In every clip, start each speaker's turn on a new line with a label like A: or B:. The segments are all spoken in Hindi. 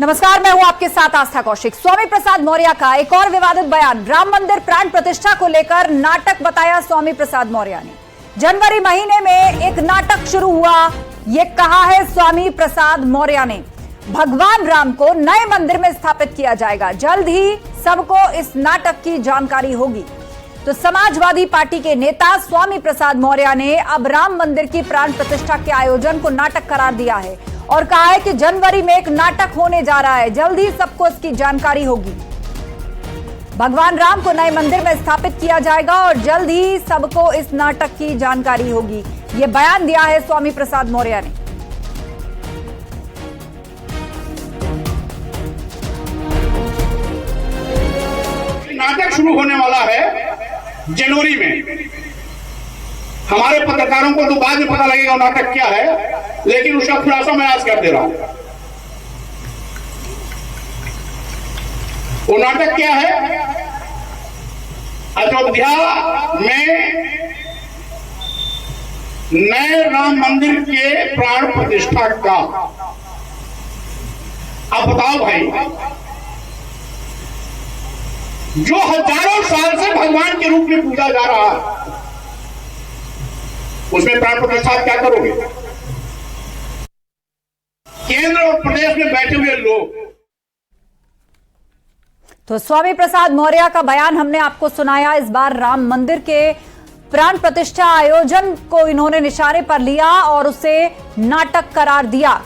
A: नमस्कार, मैं हूं आपके साथ आस्था कौशिक। स्वामी प्रसाद मौर्य का एक और विवादित बयान। राम मंदिर प्राण प्रतिष्ठा को लेकर नाटक बताया स्वामी प्रसाद मौर्य ने। जनवरी महीने में एक नाटक शुरू हुआ, ये कहा है स्वामी प्रसाद मौर्य ने। भगवान राम को नए मंदिर में स्थापित किया जाएगा, जल्द ही सबको इस नाटक की जानकारी होगी। तो समाजवादी पार्टी के नेता स्वामी प्रसाद मौर्य ने अब राम मंदिर की प्राण प्रतिष्ठा के आयोजन को नाटक करार दिया है और कहा है कि जनवरी में एक नाटक होने जा रहा है, जल्द ही सबको इसकी जानकारी होगी। भगवान राम को नए मंदिर में स्थापित किया जाएगा और जल्द ही सबको इस नाटक की जानकारी होगी, यह बयान दिया है स्वामी प्रसाद मौर्य ने।
B: नाटक शुरू होने वाला है जनवरी में। हमारे पत्रकारों को तो बाद में पता लगेगा नाटक क्या है, लेकिन उसका खुलासा मैं आज कर दे रहा हूं। वो नाटक क्या है? अयोध्या में नए राम मंदिर के प्राण प्रतिष्ठा का। अब बताओ भाई, जो हजारों साल से भगवान के रूप में पूजा जा रहा है, उसमें प्राण प्रतिष्ठा क्या करोगे? केंद्र और प्रदेश में बैठे हुए लोग।
A: तो स्वामी प्रसाद मौर्य का बयान हमने आपको सुनाया। इस बार राम मंदिर के प्राण प्रतिष्ठा आयोजन को इन्होंने निशाने पर लिया और उसे नाटक करार दिया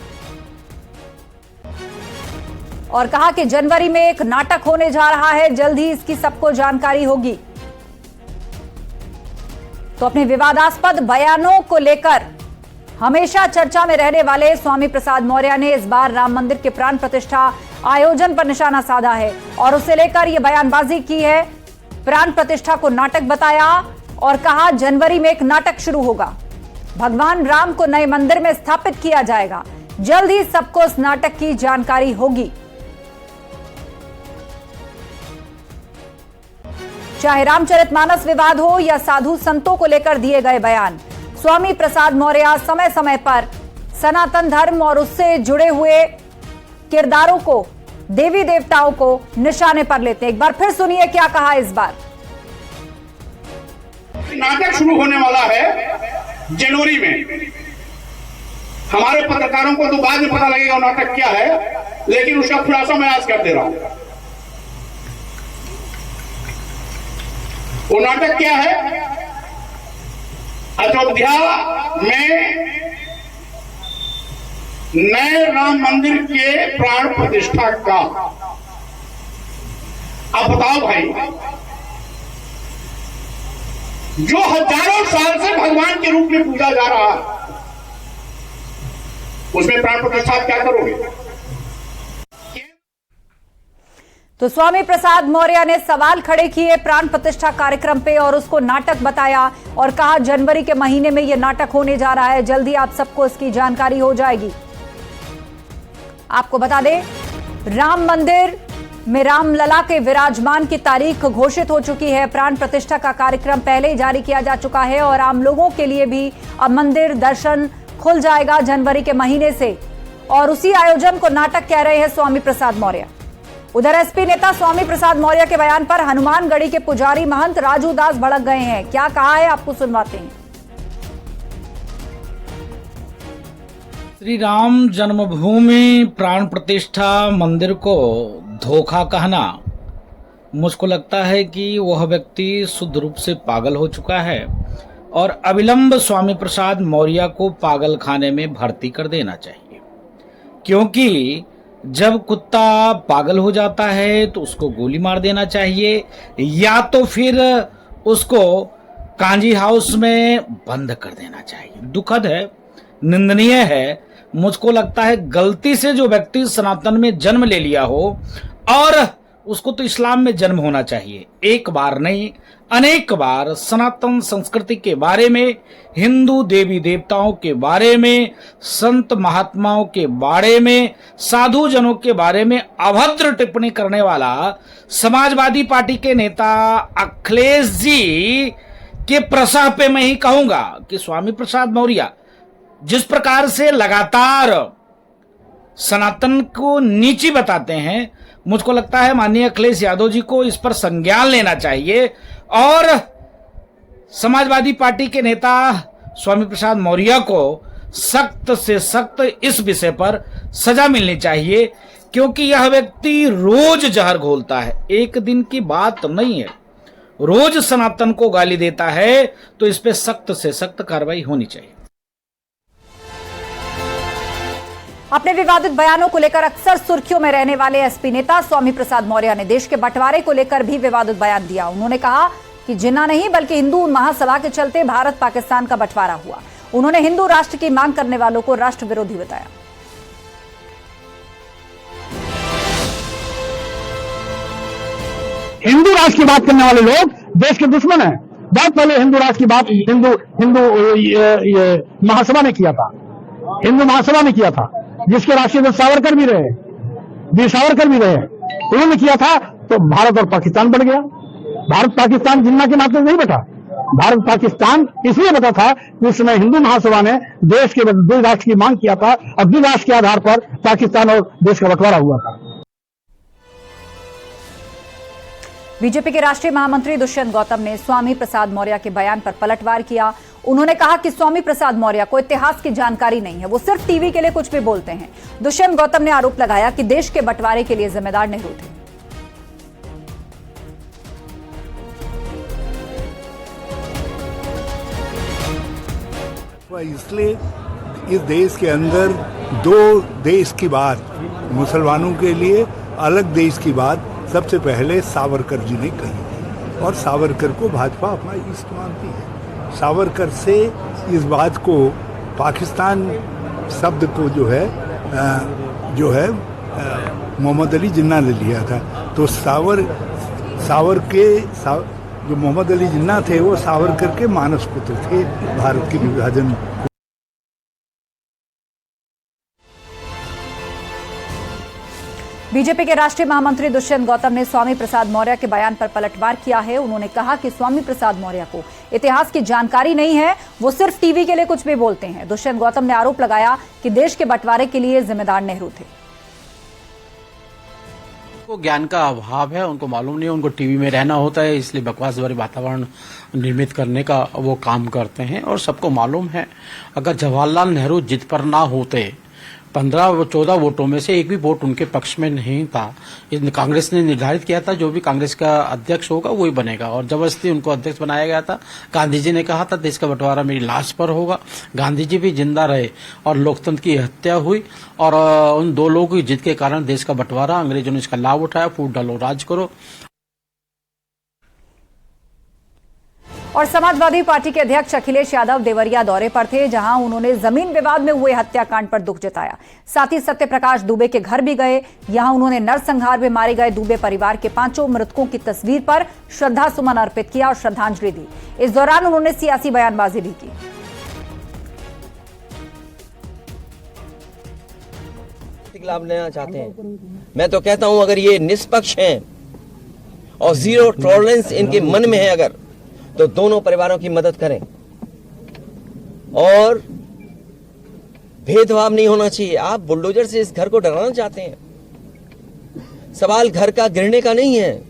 A: और कहा कि जनवरी में एक नाटक होने जा रहा है, जल्द ही इसकी सबको जानकारी होगी। तो अपने विवादास्पद बयानों को लेकर हमेशा चर्चा में रहने वाले स्वामी प्रसाद मौर्य ने इस बार राम मंदिर के प्राण प्रतिष्ठा आयोजन पर निशाना साधा है और उसे लेकर यह बयानबाजी की है। प्राण प्रतिष्ठा को नाटक बताया और कहा जनवरी में एक नाटक शुरू होगा, भगवान राम को नए मंदिर में स्थापित किया जाएगा, जल्द ही सबको इस नाटक की जानकारी होगी। चाहे रामचरितमानस विवाद हो या साधु संतों को लेकर दिए गए बयान, स्वामी प्रसाद मौर्य समय समय पर सनातन धर्म और उससे जुड़े हुए किरदारों को, देवी देवताओं को निशाने पर लेते हैं। एक बार फिर सुनिए क्या कहा इस बार।
B: नाटक शुरू होने वाला है जनवरी में। हमारे पत्रकारों को तो बाद में पता लगेगा नाटक क्या है, लेकिन उसका खुलासा मैं आज कर दे रहा हूं। वो नाटक क्या है? अयोध्या में नए राम मंदिर के प्राण प्रतिष्ठा का। अब बताओ भाई, जो हजारों साल से भगवान के रूप में पूजा जा रहा है, उसमें प्राण प्रतिष्ठा क्या करोगे?
A: तो स्वामी प्रसाद मौर्य ने सवाल खड़े किए प्राण प्रतिष्ठा कार्यक्रम पे और उसको नाटक बताया और कहा जनवरी के महीने में यह नाटक होने जा रहा है, जल्दी आप सबको इसकी जानकारी हो जाएगी। आपको बता दें, राम मंदिर में रामलला के विराजमान की तारीख घोषित हो चुकी है। प्राण प्रतिष्ठा का कार्यक्रम पहले ही जारी किया जा चुका है और आम लोगों के लिए भी अब मंदिर दर्शन खुल जाएगा जनवरी के महीने से, और उसी आयोजन को नाटक कह रहे हैं स्वामी प्रसाद मौर्य। उधर एसपी नेता स्वामी प्रसाद मौर्य के बयान पर हनुमानगढ़ी के पुजारी महंत राजू दास भड़क गए हैं। क्या कहा है आपको सुनवाते हैं।
C: श्री राम जन्मभूमि प्राण प्रतिष्ठा मंदिर को धोखा कहना, मुझको लगता है कि वह व्यक्ति शुद्ध रूप से पागल हो चुका है और अविलंब स्वामी प्रसाद मौर्य को पागल खाने में भर्ती कर देना चाहिए। क्योंकि जब कुत्ता पागल हो जाता है तो उसको गोली मार देना चाहिए या तो फिर उसको कांजी हाउस में बंद कर देना चाहिए। दुखद है, निंदनीय है। मुझको लगता है गलती से जो व्यक्ति सनातन में जन्म ले लिया हो, और उसको तो इस्लाम में जन्म होना चाहिए, एक बार नहीं अनेक बार सनातन संस्कृति के बारे में, हिंदू देवी देवताओं के बारे में, संत महात्माओं के बारे में, साधु जनों के बारे में अभद्र टिप्पणी करने वाला समाजवादी पार्टी के नेता अखिलेश जी के प्रसाह पे मैं ही कहूंगा कि स्वामी प्रसाद मौर्य जिस प्रकार से लगातार सनातन को नीची बताते हैं। मुझको लगता है माननीय अखिलेश यादव जी को इस पर संज्ञान लेना चाहिए और समाजवादी पार्टी के नेता स्वामी प्रसाद मौर्य को सख्त से सख्त इस विषय पर सजा मिलनी चाहिए, क्योंकि यह व्यक्ति रोज जहर घोलता है, एक दिन की बात नहीं है, रोज सनातन को गाली देता है। तो इस पे सख्त से सख्त कार्रवाई होनी चाहिए।
A: अपने विवादित बयानों को लेकर अक्सर सुर्खियों में रहने वाले एसपी नेता स्वामी प्रसाद मौर्य ने देश के बंटवारे को लेकर भी विवादित बयान दिया। उन्होंने कहा कि जिन्ना नहीं बल्कि हिंदू महासभा के चलते भारत पाकिस्तान का बंटवारा हुआ। उन्होंने हिंदू राष्ट्र की मांग करने वालों को राष्ट्र विरोधी बताया।
D: हिंदू राष्ट्र की बात करने वाले लोग देश के दुश्मन हैं। बहुत पहले हिंदू राष्ट्र की बात हिंदू महासभा ने किया था, हिंदू महासभा ने किया था, जिसके राष्ट्रीय अध्यक्ष सावरकर भी रहे, वीर सावरकर भी रहे। उन्होंने किया था तो भारत और पाकिस्तान बढ़ गया। भारत पाकिस्तान जिन्ना के नाते नहीं बटा, भारत पाकिस्तान इसलिए बता था कि उस समय हिंदू महासभा ने देश के द्विराष्ट्र की मांग किया था और द्विराष्ट्र के आधार पर पाकिस्तान और देश का बंटवारा हुआ था।
A: बीजेपी के राष्ट्रीय महामंत्री दुष्यंत गौतम ने स्वामी प्रसाद मौर्य के बयान पर पलटवार किया। उन्होंने कहा कि स्वामी प्रसाद मौर्य को इतिहास की जानकारी नहीं है, वो सिर्फ टीवी के लिए कुछ भी बोलते हैं। दुष्यंत गौतम ने आरोप लगाया कि देश के बंटवारे के लिए जिम्मेदार नेहरू थे।
E: इसलिए इस देश के अंदर दो देश की बात, मुसलमानों के लिए अलग देश की बात सबसे पहले सावरकर जी ने कही और सावरकर को भाजपा अपना इष्ट मानती है। सावरकर से इस बात को पाकिस्तान शब्द को जो है मोहम्मद अली जिन्ना ने लिया था। तो जो मोहम्मद अली जिन्ना थे वो सावरकर के मानस पुत्र थे भारत के विभाजन।
A: बीजेपी के राष्ट्रीय महामंत्री दुष्यंत गौतम ने स्वामी प्रसाद मौर्य के बयान पर पलटवार किया है। उन्होंने कहा कि स्वामी प्रसाद मौर्य को इतिहास की जानकारी नहीं है, वो सिर्फ टीवी के लिए कुछ भी बोलते हैं। दुष्यंत गौतम ने आरोप लगाया कि देश के बंटवारे के लिए जिम्मेदार नेहरू थे।
F: उनको ज्ञान का अभाव है, उनको मालूम नहीं है, उनको टीवी में रहना होता है, इसलिए बकवास भरे वातावरण निर्मित करने का वो काम करते हैं। और सबको मालूम है अगर जवाहरलाल नेहरू जिद पर ना होते, 15-14 वोटों में से एक भी वोट उनके पक्ष में नहीं था। कांग्रेस ने निर्धारित किया था जो भी कांग्रेस का अध्यक्ष होगा वही बनेगा और जबरदस्ती उनको अध्यक्ष बनाया गया था। गांधी जी ने कहा था देश का बंटवारा मेरी लाश पर होगा। गांधी जी भी जिंदा रहे और लोकतंत्र की हत्या हुई और उन दो लोगों की जिद के कारण देश का बंटवारा, अंग्रेजों ने इसका लाभ उठाया। फूट डालो राज करो।
A: और समाजवादी पार्टी के अध्यक्ष अखिलेश यादव देवरिया दौरे पर थे, जहां उन्होंने जमीन विवाद में हुए हत्याकांड पर दुख जताया। साथ ही सत्यप्रकाश दुबे के घर भी गए। यहां उन्होंने नरसंहार में मारे गए दुबे परिवार के 5 मृतकों की तस्वीर पर श्रद्धा सुमन अर्पित किया और श्रद्धांजलि दी। इस दौरान उन्होंने सियासी बयानबाजी भी की।
G: लाभ लेना चाहते हैं। मैं तो कहता हूं अगर ये निष्पक्ष हैं और जीरो टॉलरेंस इनके मन में है अगर, तो दोनों परिवारों की मदद करें और भेदभाव नहीं होना चाहिए। आप बुलडोजर से इस घर को डराना चाहते हैं। सवाल घर का गिरने का नहीं है,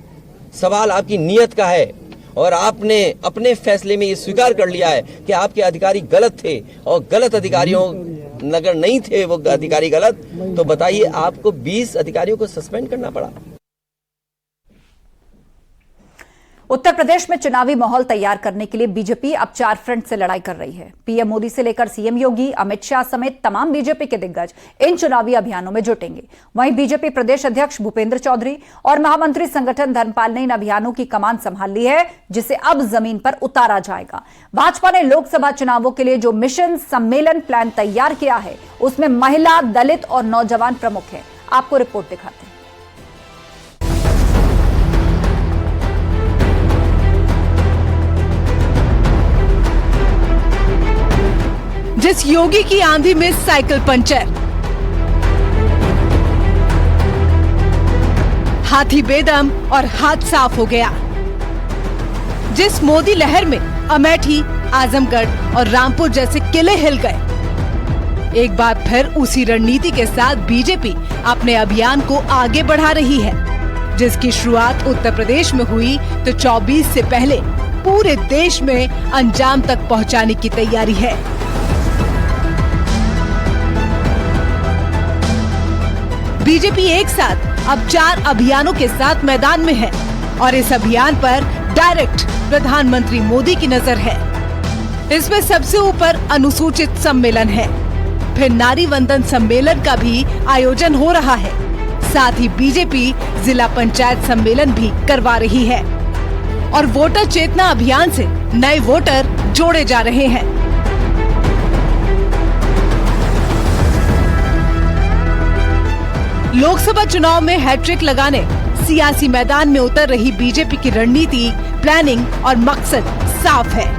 G: सवाल आपकी नीयत का है और आपने अपने फैसले में ये स्वीकार कर लिया है कि आपके अधिकारी गलत थे और गलत अधिकारियों अगर नहीं थे वो अधिकारी गलत, तो बताइए आपको 20 अधिकारियों को सस्पेंड करना पड़ा।
A: उत्तर प्रदेश में चुनावी माहौल तैयार करने के लिए बीजेपी अब 4 फ्रंट से लड़ाई कर रही है। पीएम मोदी से लेकर सीएम योगी, अमित शाह समेत तमाम बीजेपी के दिग्गज इन चुनावी अभियानों में जुटेंगे। वहीं बीजेपी प्रदेश अध्यक्ष भूपेंद्र चौधरी और महामंत्री संगठन धर्मपाल ने इन अभियानों की कमान संभाल ली है, जिसे अब जमीन पर उतारा जाएगा। भाजपा ने लोकसभा चुनावों के लिए जो मिशन सम्मेलन प्लान तैयार किया है, उसमें महिला, दलित और नौजवान प्रमुख है। आपको रिपोर्ट दिखाते हैं।
H: जिस योगी की आंधी में साइकिल पंचर, हाथी बेदम और हाथ साफ हो गया। जिस मोदी लहर में अमेठी, आजमगढ़ और रामपुर जैसे किले हिल गए, एक बार फिर उसी रणनीति के साथ बीजेपी अपने अभियान को आगे बढ़ा रही है, जिसकी शुरुआत उत्तर प्रदेश में हुई तो 24 से पहले पूरे देश में अंजाम तक पहुंचाने की तैयारी है। बीजेपी एक साथ अब 4 अभियानों के साथ मैदान में है और इस अभियान पर डायरेक्ट प्रधानमंत्री मोदी की नजर है। इसमें सबसे ऊपर अनुसूचित सम्मेलन है, फिर नारी वंदन सम्मेलन का भी आयोजन हो रहा है। साथ ही बीजेपी जिला पंचायत सम्मेलन भी करवा रही है और वोटर चेतना अभियान से नए वोटर जोड़े जा रहे हैं। लोकसभा चुनाव में हैट्रिक लगाने सियासी मैदान में उतर रही बीजेपी की रणनीति, प्लानिंग और मकसद साफ है।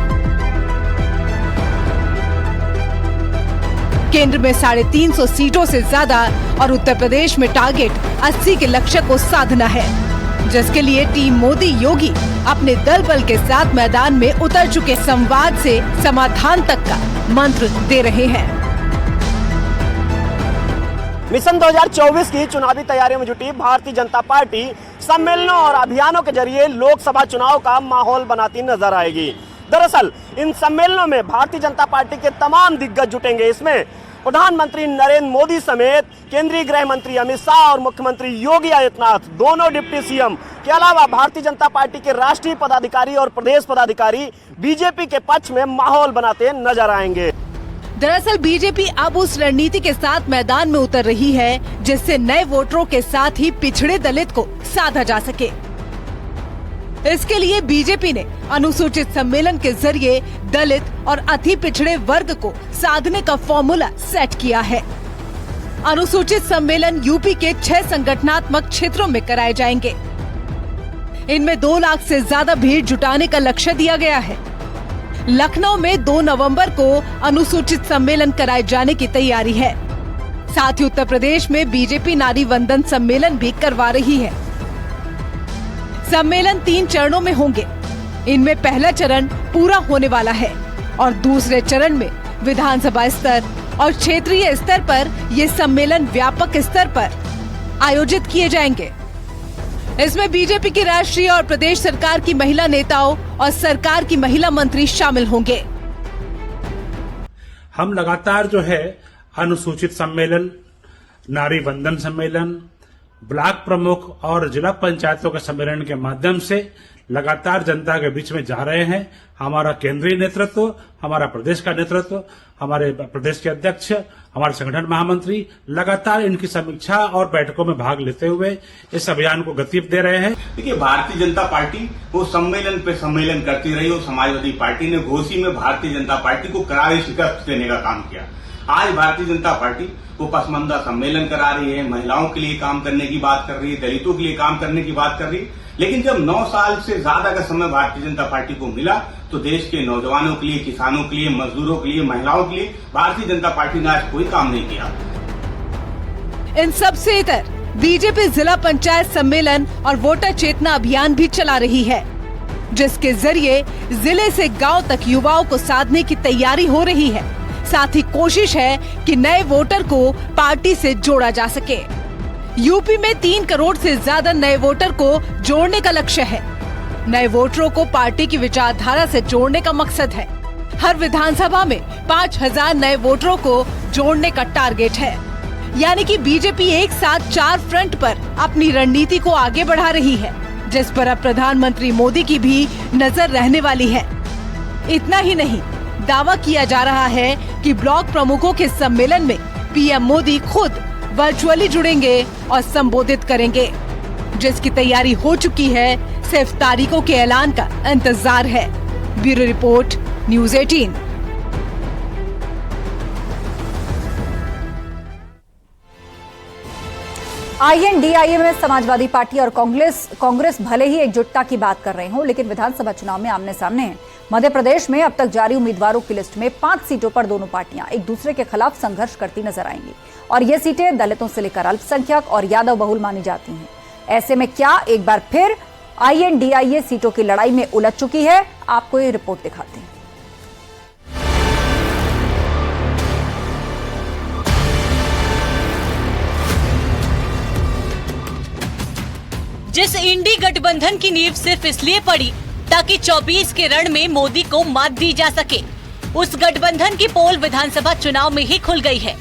H: केंद्र में 350 सीटों से ज्यादा और उत्तर प्रदेश में टारगेट 80 के लक्ष्य को साधना है, जिसके लिए टीम मोदी योगी अपने दल बल के साथ मैदान में उतर चुके संवाद से समाधान तक का मंत्र दे रहे हैं।
I: मिशन 2024 की चुनावी तैयारियों में जुटी भारतीय जनता पार्टी सम्मेलनों और अभियानों के जरिए लोकसभा चुनाव का माहौल बनाती नजर आएगी। दरअसल इन सम्मेलनों में भारतीय जनता पार्टी के तमाम दिग्गज जुटेंगे। इसमें प्रधानमंत्री नरेंद्र मोदी समेत केंद्रीय गृह मंत्री अमित शाह और मुख्यमंत्री योगी आदित्यनाथ, दोनों डिप्टी सीएम के अलावा भारतीय जनता पार्टी के राष्ट्रीय पदाधिकारी और प्रदेश पदाधिकारी बीजेपी के पक्ष में माहौल बनाते नजर आएंगे।
H: दरअसल बीजेपी अब उस रणनीति के साथ मैदान में उतर रही है जिससे नए वोटरों के साथ ही पिछड़े दलित को साधा जा सके। इसके लिए बीजेपी ने अनुसूचित सम्मेलन के जरिए दलित और अति पिछड़े वर्ग को साधने का फॉर्मूला सेट किया है। अनुसूचित सम्मेलन यूपी के 6 संगठनात्मक क्षेत्रों में कराए जाएंगे। इनमें 2 लाख से ज्यादा भीड़ जुटाने का लक्ष्य दिया गया है। लखनऊ में 2 नवंबर को अनुसूचित सम्मेलन कराए जाने की तैयारी है। साथ ही उत्तर प्रदेश में बीजेपी नारी वंदन सम्मेलन भी करवा रही है। सम्मेलन 3 चरणों में होंगे। इनमें पहला चरण पूरा होने वाला है और दूसरे चरण में विधानसभा स्तर और क्षेत्रीय स्तर पर ये सम्मेलन व्यापक स्तर पर आयोजित किए जाएंगे। इसमें बीजेपी की राष्ट्रीय और प्रदेश सरकार की महिला नेताओं और सरकार की महिला मंत्री शामिल होंगे।
J: हम लगातार जो है अनुसूचित सम्मेलन, नारी वंदन सम्मेलन, ब्लॉक प्रमुख और जिला पंचायतों के सम्मेलन के माध्यम से लगातार जनता के बीच में जा रहे हैं। हमारा केंद्रीय नेतृत्व, हमारा प्रदेश का नेतृत्व, हमारे प्रदेश के अध्यक्ष, हमारे संगठन महामंत्री लगातार इनकी समीक्षा और बैठकों में भाग लेते हुए इस अभियान को गति दे रहे हैं।
K: देखिए, भारतीय जनता पार्टी वो सम्मेलन पे सम्मेलन करती रही और समाजवादी पार्टी ने घोसी में भारतीय जनता पार्टी को करारी शिकस्त देने का काम किया। आज भारतीय जनता पार्टी वो पसमंदा सम्मेलन करा रही है, महिलाओं के लिए काम करने की बात कर रही है, दलितों के लिए काम करने की बात कर रही है। लेकिन जब 9 साल से ज्यादा का समय भारतीय जनता पार्टी को मिला तो देश के नौजवानों के लिए, किसानों के लिए, मजदूरों के लिए, महिलाओं के लिए भारतीय जनता पार्टी ने आज कोई काम नहीं किया।
H: इन सबसे इतर बीजेपी जिला पंचायत सम्मेलन और वोटर चेतना अभियान भी चला रही है, जिसके जरिए जिले से गांव तक युवाओं को साधने की तैयारी हो रही है। साथ ही कोशिश है कि नए वोटर को पार्टी से जोड़ा जा सके। यूपी में 3 करोड़ से ज्यादा नए वोटर को जोड़ने का लक्ष्य है। नए वोटरों को पार्टी की विचारधारा से जोड़ने का मकसद है। हर विधानसभा में 5000 नए वोटरों को जोड़ने का टारगेट है। यानी कि बीजेपी एक साथ 4 फ्रंट पर अपनी रणनीति को आगे बढ़ा रही है, जिस पर अब प्रधानमंत्री मोदी की भी नजर रहने वाली है। इतना ही नहीं, दावा किया जा रहा है कि ब्लॉक प्रमुखों के सम्मेलन में पीएम मोदी खुद वर्चुअली जुड़ेंगे और संबोधित करेंगे, जिसकी तैयारी हो चुकी है। सिर्फ तारीखों के ऐलान का इंतजार है। Bureau report, news 18।
A: INDIA में समाजवादी पार्टी और कांग्रेस भले ही एकजुटता की बात कर रहे हों, लेकिन विधानसभा चुनाव में आमने सामने हैं। मध्य प्रदेश में अब तक जारी उम्मीदवारों की लिस्ट में 5 सीटों पर दोनों पार्टियां एक दूसरे के खिलाफ संघर्ष करती नजर आएंगी और ये सीटें दलितों से लेकर अल्पसंख्यक और यादव बहुल मानी जाती हैं। ऐसे में क्या एक बार फिर INDIA सीटों की लड़ाई में उलझ चुकी है? आपको ये रिपोर्ट दिखाते हैं।
L: इस इंडी गठबंधन की नींव सिर्फ इसलिए पड़ी ताकि 24 के रण में मोदी को मात दी जा सके। उस गठबंधन की पोल विधानसभा चुनाव में ही खुल गई है,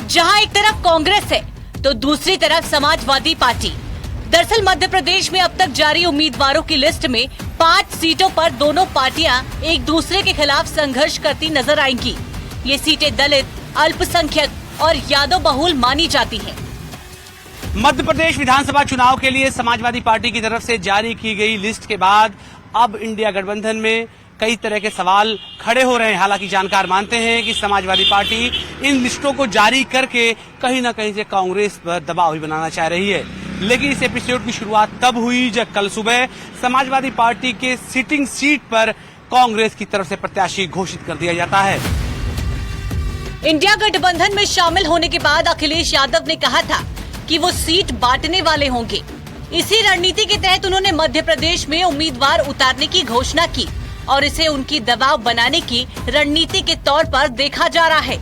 L: जहां एक तरफ कांग्रेस है तो दूसरी तरफ समाजवादी पार्टी। दरअसल मध्य प्रदेश में अब तक जारी उम्मीदवारों की लिस्ट में 5 सीटों पर दोनों पार्टियां एक दूसरे के खिलाफ संघर्ष करती नजर आएंगी। ये सीटें दलित, अल्पसंख्यक और यादव बहुल मानी जाती हैं।
I: मध्य प्रदेश विधानसभा चुनाव के लिए समाजवादी पार्टी की तरफ से जारी की गई लिस्ट के बाद अब इंडिया गठबंधन में कई तरह के सवाल खड़े हो रहे हैं। हालांकि जानकार मानते हैं कि समाजवादी पार्टी इन लिस्टों को जारी करके कहीं न कहीं से कांग्रेस पर दबाव भी बनाना चाह रही है। लेकिन इस एपिसोड की शुरुआत तब हुई जब कल सुबह समाजवादी पार्टी के सिटिंग सीट पर कांग्रेस की तरफ से प्रत्याशी घोषित कर दिया जाता है।
L: इंडिया गठबंधन में शामिल होने के बाद अखिलेश यादव ने कहा था कि वो सीट बांटने वाले होंगे। इसी रणनीति के तहत उन्होंने मध्य प्रदेश में उम्मीदवार उतारने की घोषणा की और इसे उनकी दबाव बनाने की रणनीति के तौर पर देखा जा रहा है।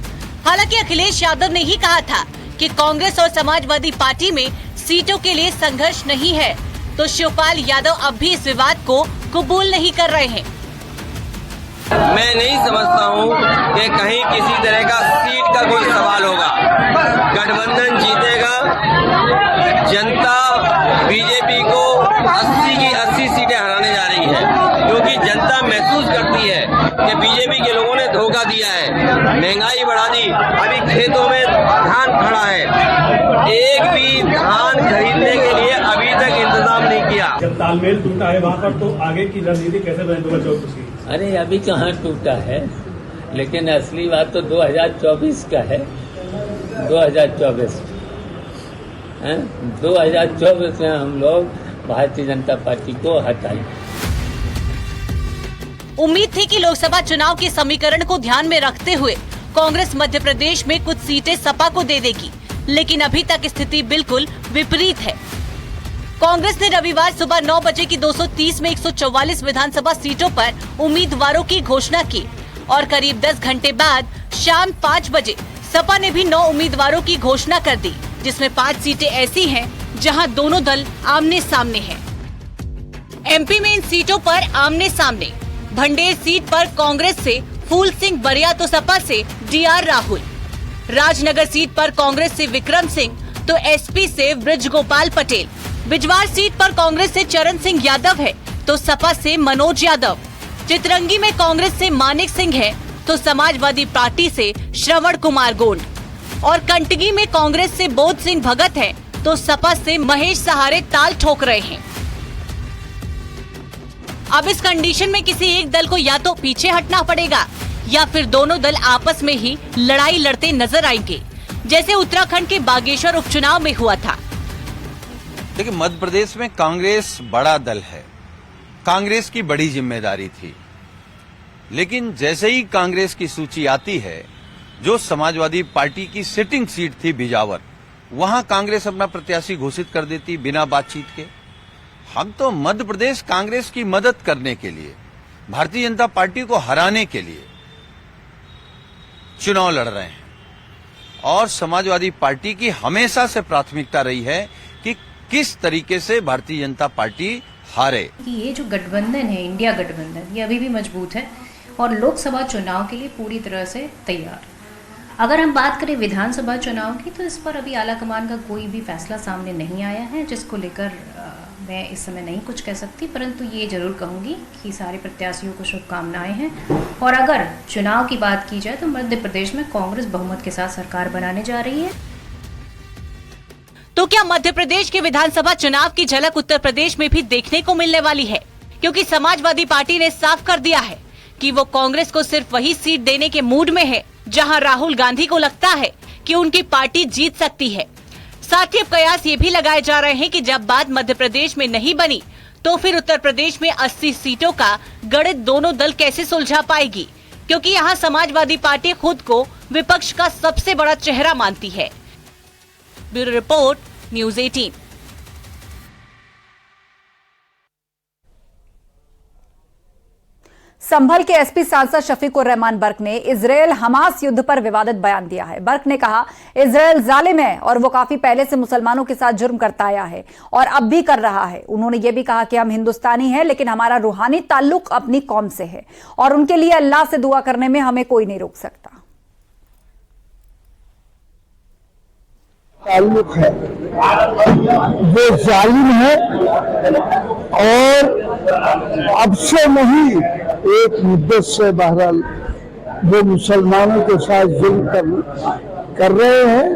L: हालांकि अखिलेश यादव ने ही कहा था कि कांग्रेस और समाजवादी पार्टी में सीटों के लिए संघर्ष नहीं है, तो शिवपाल यादव अब भी इस विवाद को कबूल नहीं कर रहे हैं।
G: मैं नहीं समझता हूँ कि कहीं किसी तरह का सीट का कोई सवाल होगा। गठबंधन जीतेगा। जनता बीजेपी को 80 की 80 सीटें हराने जा रही है, क्योंकि जनता महसूस करती है कि बीजेपी के लोगों ने धोखा दिया है, महंगाई बढ़ा दी। अभी खेतों में धान खड़ा है, एक भी धान खरीदने के लिए अभी तक इंतजाम नहीं किया।
M: जब तालमेल टूटा है वहाँ पर, तो आगे की रणनीति कैसे बने 2024 की?
N: अरे अभी कहाँ टूटा है, लेकिन असली बात तो 2024 का है। 2024 में हम लोग भारतीय जनता पार्टी को हटाएं।
L: उम्मीद थी कि लोकसभा चुनाव के समीकरण को ध्यान में रखते हुए कांग्रेस मध्य प्रदेश में कुछ सीटें सपा को दे देगी, लेकिन अभी तक स्थिति बिल्कुल विपरीत है। कांग्रेस ने रविवार सुबह 9 बजे की 230 में 144 विधानसभा सीटों पर उम्मीदवारों की घोषणा की और करीब 10 घंटे बाद शाम 5 बजे सपा ने भी 9 उम्मीदवारों की घोषणा कर दी, जिसमें 5 सीटें ऐसी हैं जहां दोनों दल आमने सामने हैं। एमपी में इन सीटों पर आमने सामने भंडेर सीट पर कांग्रेस से फूल सिंह बरिया तो सपा से डीआर राहुल, राजनगर सीट पर कांग्रेस से विक्रम सिंह तो एसपी से ब्रजगोपाल पटेल, बिजवार सीट पर कांग्रेस से चरण सिंह यादव है तो सपा से मनोज यादव, चितरंगी में कांग्रेस से मानिक सिंह है तो समाजवादी पार्टी से श्रवण कुमार गोंड और कंटगी में कांग्रेस से बोध सिंह भगत है तो सपा से महेश सहारे ताल ठोक रहे हैं। अब इस कंडीशन में किसी एक दल को या तो पीछे हटना पड़ेगा या फिर दोनों दल आपस में ही लड़ाई लड़ते नजर आएंगे, जैसे उत्तराखंड के बागेश्वर उपचुनाव में हुआ था।
O: देखिए, मध्य प्रदेश में कांग्रेस बड़ा दल है, कांग्रेस की बड़ी जिम्मेदारी थी, लेकिन जैसे ही कांग्रेस की सूची आती है, जो समाजवादी पार्टी की सिटिंग सीट थी बिजावर, वहां कांग्रेस अपना प्रत्याशी घोषित कर देती बिना बातचीत के। हम तो मध्य प्रदेश कांग्रेस की मदद करने के लिए, भारतीय जनता पार्टी को हराने के लिए चुनाव लड़ रहे हैं और समाजवादी पार्टी की हमेशा से प्राथमिकता रही है कि किस तरीके से भारतीय जनता पार्टी हारे।
P: ये जो गठबंधन है, इंडिया गठबंधन, ये अभी भी मजबूत है और लोकसभा चुनाव के लिए पूरी तरह से तैयार। अगर हम बात करें विधानसभा चुनाव की, तो इस पर अभी आलाकमान का कोई भी फैसला सामने नहीं आया है, जिसको लेकर मैं इस समय नहीं कुछ कह सकती, परंतु ये जरूर कहूँगी कि सारे प्रत्याशियों को शुभकामनाएं हैं। और अगर चुनाव की बात की जाए तो मध्य प्रदेश में कांग्रेस बहुमत के साथ सरकार बनाने जा रही है।
L: तो क्या मध्य प्रदेश के विधानसभा चुनाव की झलक उत्तर प्रदेश में भी देखने को मिलने वाली है? क्योंकि समाजवादी पार्टी ने साफ कर दिया है कि वो कांग्रेस को सिर्फ वही सीट देने के मूड में है जहां राहुल गांधी को लगता है कि उनकी पार्टी जीत सकती है। साथ ही अब कयास ये भी लगाए जा रहे हैं कि जब बात मध्य प्रदेश में नहीं बनी तो फिर उत्तर प्रदेश में 80 सीटों का गणित दोनों दल कैसे सुलझा पाएगी, क्योंकि यहाँ समाजवादी पार्टी खुद को विपक्ष का सबसे बड़ा चेहरा मानती है। Bureau report, news 18।
A: संभल के एसपी सांसद शफीकुर रहमान बर्क ने इजरायल हमास युद्ध पर विवादित बयान दिया है। बर्क ने कहा, इजरायल जालिम है और वो काफी पहले से मुसलमानों के साथ जुर्म करता आया है और अब भी कर रहा है। उन्होंने ये भी कहा कि हम हिंदुस्तानी हैं, लेकिन हमारा रूहानी ताल्लुक अपनी कौम से है और उनके लिए अल्लाह से दुआ करने में हमें कोई नहीं रोक सकता।
Q: ताल्लुक है वो जालिम है और अब से नहीं, एक मुद्दत से बहरहाल वो मुसलमानों के साथ जुल्म कर रहे हैं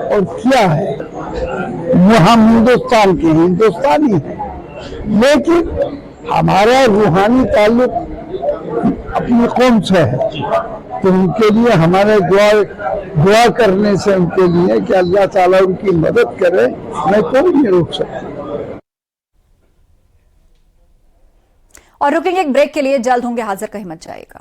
Q: और किया है। हम हिंदुस्तान के हिंदुस्तानी हैं, लेकिन हमारा रूहानी ताल्लुक अपनी कौम से है, तो उनके लिए हमारे दुआ करने से उनके लिए कि अल्लाह ताला उनकी मदद करे, मैं कोई नहीं रोक सकता।
A: और रुकेंगे एक ब्रेक के लिए, जल्द होंगे हाजिर, कहीं मत जाएगा।